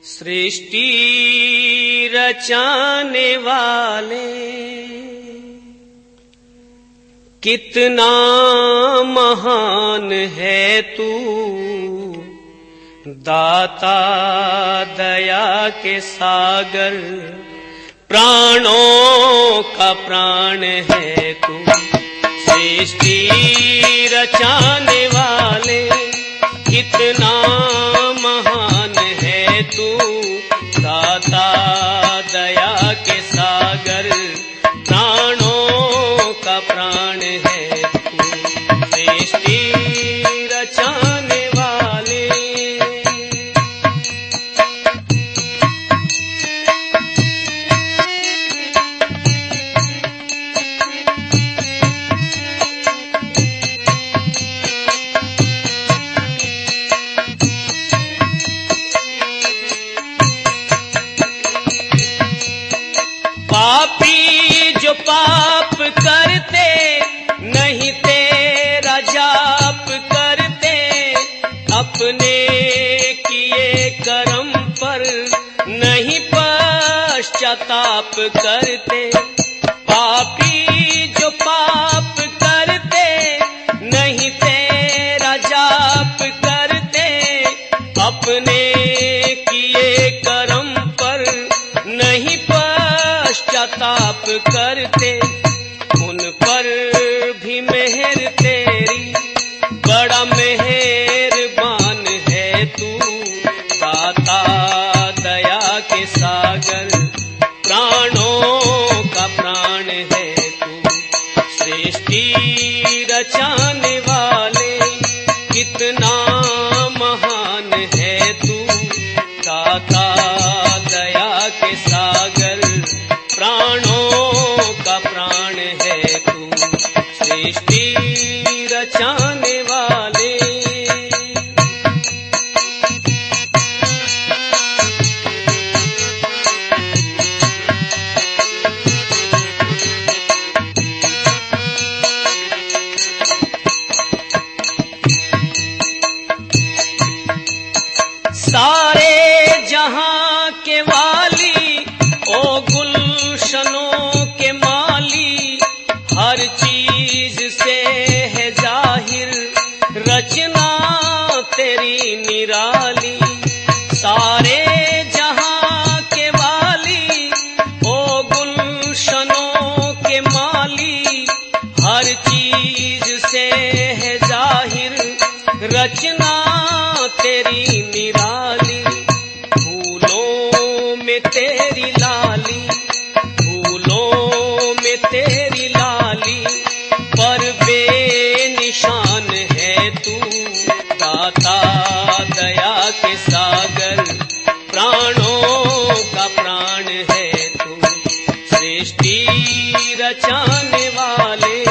सृष्टि रचाने वाले कितना महान है तू, दाता दया के सागर, प्राणों का प्राण है तू। सृष्टि रचाने वाले कितना महान है तू, दाता दया के सागर, प्राणों का प्राण है तू। सृष्टि रचाने वाले पापी जो पाप करते नहीं तेरा जाप करते, अपने किए कर्म पर नहीं पश्चाताप करते। पापी जो पाप करते नहीं तेरा जाप करते, अपने किए कर्म पर नहीं पश्चाताप करते। उन पर भी मेहर तेरी, बड़ा मेहरबान है तू, दाता दया के सागर, प्राणों का प्राण है तू। सृष्टि रचाने वाले कितना महान है तू, दाता दया के सागर, प्राणों का प्राण है तू। सृष्टि रचाने वाले सारे जहां के वाली, ओ गुलशनों के माली, हर चीज से है जाहिर रचना तेरी निराली। सारे जहां के वाली, ओ गुलशनों के माली, हर चीज से है जाहिर रचना तेरी निराली। फूलों में तेरी लाली, फूलों में तेरी लाली, पर बेनिशान है तू, दाता दया के सागर, प्राणों का प्राण है तू। सृष्टि रचाने वाले